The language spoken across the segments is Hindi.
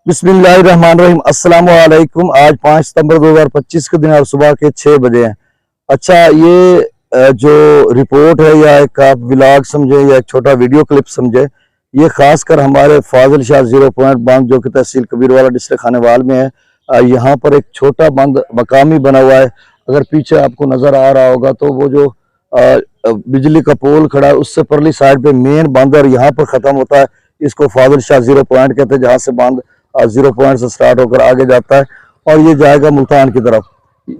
बिस्मिल्लाहिर्रहमानिर्रहीम। अस्सलाम वालेकुम। आज 5 सितंबर 2025 के दिन और सुबह के 6 बजे हैं। अच्छा, ये जो रिपोर्ट है या एक आप व्लॉग समझे या एक छोटा वीडियो क्लिप समझे, ये खासकर हमारे फाजिल शाह 0 पॉइंट बांध जो कि तहसील कबीरवाला डिस्ट्रिक्ट खानेवाल में है। यहाँ पर एक छोटा बांध मकामी बना हुआ है। अगर पीछे आपको नजर आ रहा होगा तो वो जो बिजली का पोल खड़ा है उससे परली साइड पे मेन बांध और यहाँ पर खत्म होता है। इसको फाजिल शाह 0 पॉइंट कहते हैं, जहाँ से बांध 0 पॉइंट से स्टार्ट होकर आगे जाता है और ये जाएगा मुल्तान की तरफ।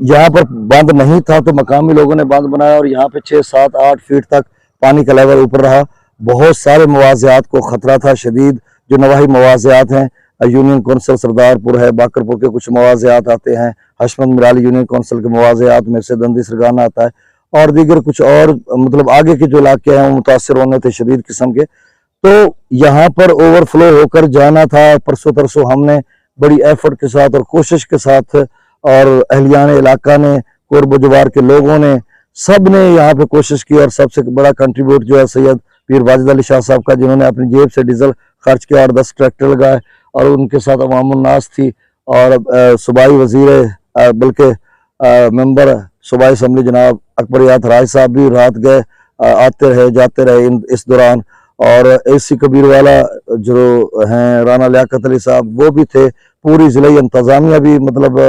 यहाँ पर बांध नहीं था तो मकामी लोगों ने बांध बनाया और यहाँ पे 6, 7, 8 फीट तक पानी का लेवल ऊपर रहा। बहुत सारे मवाज़ियात को खतरा था शदीद। जो नवाही मवाज़ियात हैं, यूनियन कौंसिल सरदारपुर है, बाकरपुर के कुछ मवाज़ियात आते हैं, हशमत मिराली यूनियन कौंसिल के मवाज़ियात में से दंदी सरगाना आता है और दीगर कुछ और मतलब आगे के जो इलाके हैं वो मुतासर होने थे शदीद किस्म के। तो यहाँ पर ओवरफ्लो होकर जाना था। परसों तरसों हमने बड़ी एफर्ट के साथ और कोशिश के साथ और अहलियान इलाका ने, कोरबजवार के लोगों ने, सब ने यहाँ पे कोशिश की और सबसे बड़ा कंट्रीब्यूट जो है सैयद पीर वाजिद अली शाह साहब का, जिन्होंने अपनी जेब से डीजल खर्च किया और 10 ट्रैक्टर लगाए और उनके साथ अवामुन्नास थी और सूबाई वजीर बल्कि मेंबर सूबाई असम्बली जनाब अकबरियात राय साहब भी रात गए, आते रहे जाते रहे इस दौरान। और एसी कबीरवाला जो हैं राना लियाकत अली साहब वो भी थे, पूरी जिला इंतजामिया भी मतलब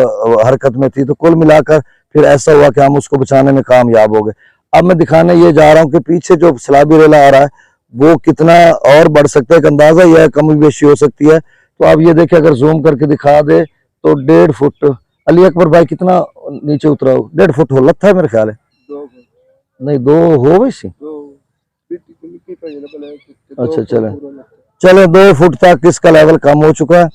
हरकत में थी। तो कुल मिलाकर फिर ऐसा हुआ कि हम उसको बचाने में कामयाब हो गए। अब मैं दिखाने ये जा रहा हूँ कि पीछे जो सैलाबी रेला आ रहा है वो कितना और बढ़ सकता है, एक अंदाजा यह कमी बेशी हो सकती है। तो आप ये देखिए, अगर जूम करके दिखा दे तो 1.5 फुट। अली अकबर भाई कितना नीचे उतरा हो? 1.5 फुट हो लगता है मेरे ख्याल है। नहीं, 2 हो वैसे। अच्छा, चले चले 2 फुट तक इसका लेवल कम हो चुका है।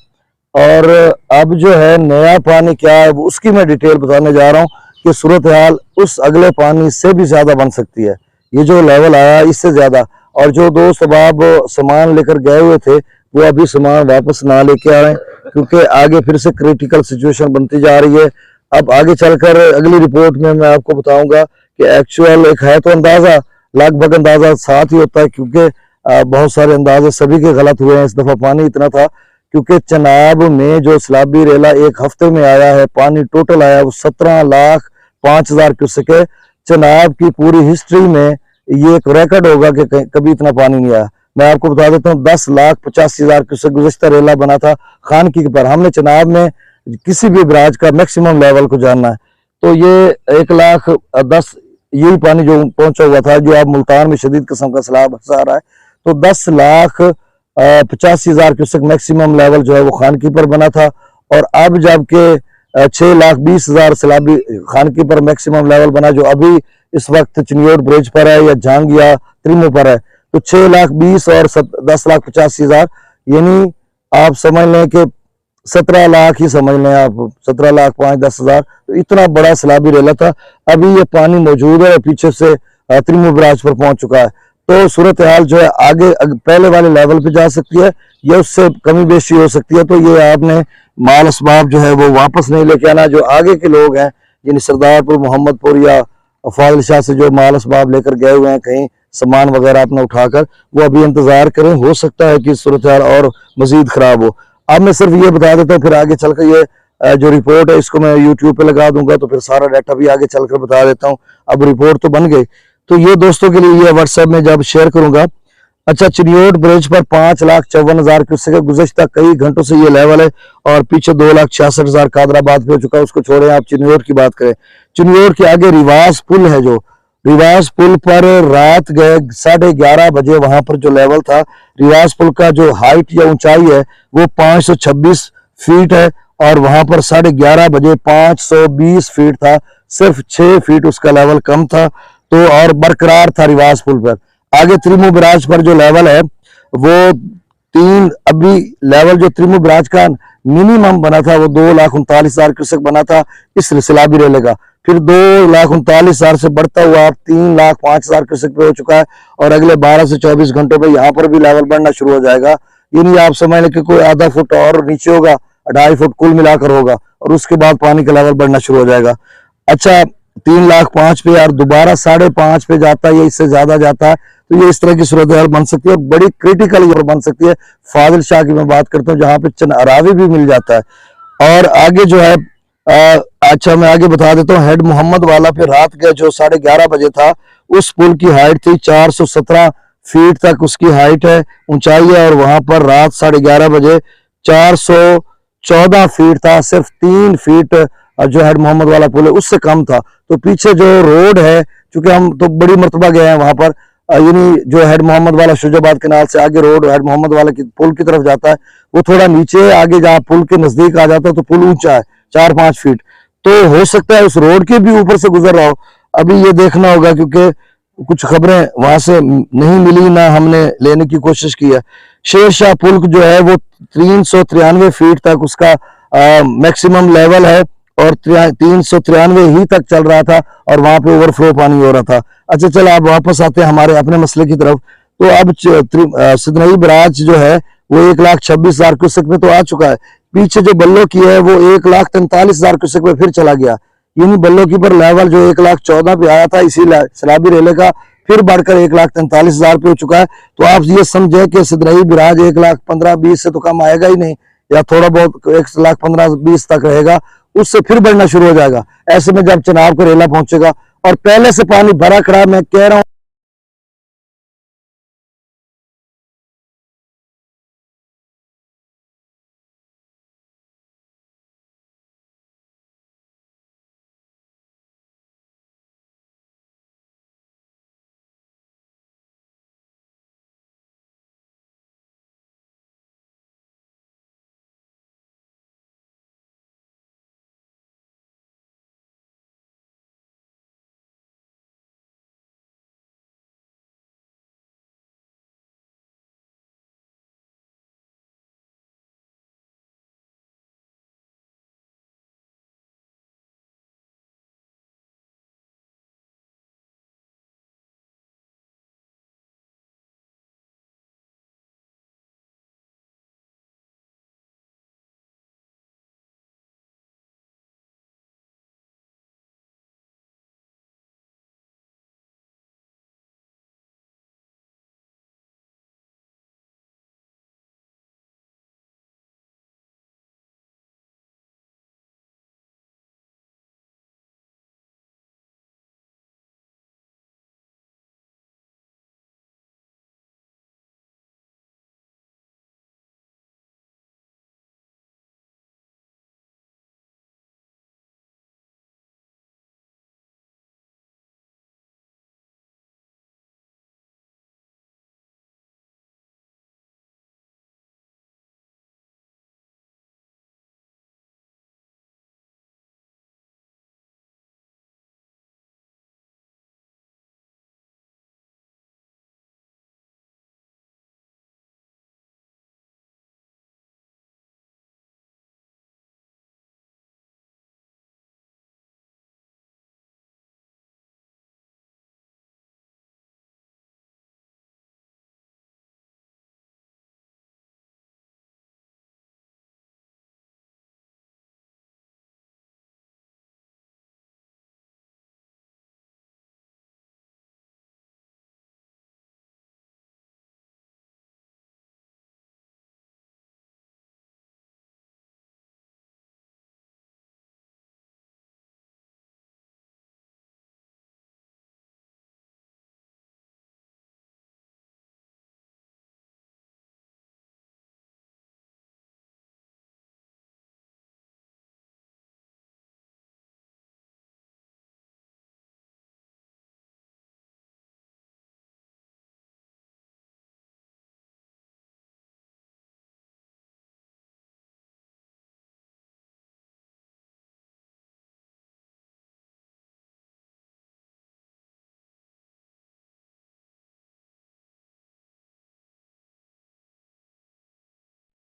और अब जो है नया पानी क्या है उसकी मैं डिटेल बताने जा रहा हूँ कि सूरत हाल उस अगले पानी से भी ज्यादा बन सकती है। ये जो लेवल आया इससे ज्यादा। और जो दोस्त अब सामान लेकर गए हुए थे वो अभी सामान वापस ना लेके आ रहे हैं क्योंकि आगे फिर से क्रिटिकल सिचुएशन बनती जा रही है। अब आगे चलकर अगली रिपोर्ट में मैं आपको बताऊंगा कि एक्चुअल एक है तो अंदाजा, लगभग अंदाजा साथ ही होता है क्योंकि बहुत सारे अंदाजे सभी के गलत हुए हैं। इस दफा पानी इतना था क्योंकि चनाब में जो सैलाबी रेला एक हफ्ते में आया है, पानी टोटल आया वो 17,05,000 क्यूसेक है। चनाब की पूरी हिस्ट्री में ये एक रिकॉर्ड होगा कि कभी इतना पानी नहीं आया। मैं आपको बता देता हूँ 10,85,000 क्यूसेक गुज़श्ता रेला बना था खानकी पर। हमने चनाब में किसी भी बराज का मैक्सिमम लेवल को जानना है तो ये 1,10,000 यही पानी जो पहुंचा हुआ था, जो अब मुल्तान में शदीद किस्म का सैलाब आ रहा है। तो 10,85,000 क्यूसेक मैक्सिमम लेवल जो है वो खानकी पर बना था। और अब जबकि 6,20,000 सैलाबी खानकी पर मैक्सिमम लेवल बना, जो अभी इस वक्त चिनियोट ब्रिज पर है या झांग या त्रिमो पर है। तो 6,20,000 और 10,85,000 यानी आप समझ लें कि 17 लाख ही समझ लें आप, 17,05,10,000। तो इतना बड़ा सैलाबी रेला था। अभी ये पानी मौजूद है और पीछे से त्रिमो बराज पर पहुंच चुका है। तो सूरत हाल जो है आगे पहले वाले लेवल पे जा सकती है या उससे कमी बेशी हो सकती है। तो ये आपने माल असबाब जो है वो वापस नहीं लेके आना। जो आगे के लोग हैं यानी सरदारपुर, मोहम्मदपुर या फाजिल शाह से जो माल असबाब लेकर गए हुए हैं कहीं सामान वगैरह अपना उठाकर, वो अभी इंतजार करें। हो सकता है कि सूरत हाल और मजीद खराब हो। अब मैं सिर्फ ये बता देता हूँ, फिर आगे चलकर ये जो रिपोर्ट है इसको मैं यूट्यूब पे लगा दूंगा तो फिर सारा डाटा भी आगे चलकर बता देता हूँ। अब रिपोर्ट तो बन गई तो ये दोस्तों के लिए ये व्हाट्सएप में जब शेयर करूंगा। अच्छा, चिनियोट ब्रिज पर 5,54,000 क्यूसेक गुज़श्ता कई घंटों से ये लेवल है और पीछे 2,66,000 कादराबाद पे हो चुका है। उसको छोड़े, आप चिनियोट की बात करें। चिनियोट के आगे रिवास पुल है, जो रिवास पुल पर रात गए 11:30 बजे वहां पर जो लेवल था, रिवास पुल का जो हाइट या ऊंचाई है वो 526 फीट है और वहां पर 11:30 बजे 520 फीट था। सिर्फ 6 फीट उसका लेवल कम था तो और बरकरार था रिवास पुल पर। आगे त्रिमो बराज पर जो लेवल है वो 3, अभी लेवल जो त्रिमो बराज का मिनिमम बना था वो 2,39,000 क्यूसेक बना था इस सैलाबी रेले का। फिर 2,39,000 से बढ़ता हुआ अब 3,05,000 क्यूसेक पे हो चुका है और अगले 12 से 24 घंटों पे यहाँ पर भी लेवल बढ़ना शुरू हो जाएगा। यानी आप समझ लें कि कोई आधा फुट और नीचे होगा, 2.5 फुट कुल मिलाकर होगा और उसके बाद पानी का लेवल बढ़ना शुरू हो जाएगा। अच्छा, 3,05,000 पे यार दोबारा 5.5 पे जाता है या इससे ज्यादा जाता है तो ये इस तरह की सूरत हाल बन सकती है और बड़ी क्रिटिकल बन सकती है। फाजिल शाह की मैं बात करता हूँ जहां पे चंद अरावी भी मिल जाता है। और आगे जो है अच्छा मैं आगे बता देता हूँ, हेड मोहम्मद वाला पे रात का जो 11:30 बजे था, उस पुल की हाइट थी 417 फीट तक उसकी हाइट है, ऊंचाई है, और वहां पर रात 11:30 बजे 414 फीट था। सिर्फ 3 फीट जो हेड मोहम्मद वाला पुल है उससे कम था। तो पीछे जो रोड है, चूंकि हम तो बड़ी मरतबा गए हैं वहां पर, यानी जो हेड मोहम्मद वाला शुजाबाद केनाल से आगे रोड हेड मोहम्मद वाला की पुल की तरफ जाता है, वो थोड़ा नीचे आगे जहाँ पुल के नजदीक आ जाता है तो पुल ऊंचा है 4-5 फीट, तो हो सकता है उस रोड के भी ऊपर से गुजर रहा हो। अभी ये देखना होगा क्योंकि कुछ खबरें वहां से नहीं मिली, ना हमने लेने की कोशिश की है। शेर शाह पुल जो है वो 393 फीट तक उसका मैक्सिमम लेवल है और 393 ही तक चल रहा था और वहां पे ओवरफ्लो पानी हो रहा था। अच्छा चलो आप वापस आते हैं हमारे अपने मसले की तरफ। तो अब सिदनई बराज जो है वो 1,26,000 क्यूसेक में तो आ चुका है। पीछे जो बल्लो की है वो 1,43,000 क्यूसेक में फिर चला गया, यानी बल्लो की पर लेवल जो 1,14,000 पे आया था इसी सैलाबी रेले का फिर बढ़कर 1,43,000 पे हो चुका है। तो आप ये समझे कि सिदनई बराज 1,15,20 से तो कम आएगा ही नहीं, या थोड़ा बहुत 1,15,20 तक रहेगा, उससे फिर बढ़ना शुरू हो जाएगा। ऐसे में जब चनाब का रेला पहुंचेगा और पहले से पानी भरा खड़ा, मैं कह रहा हूं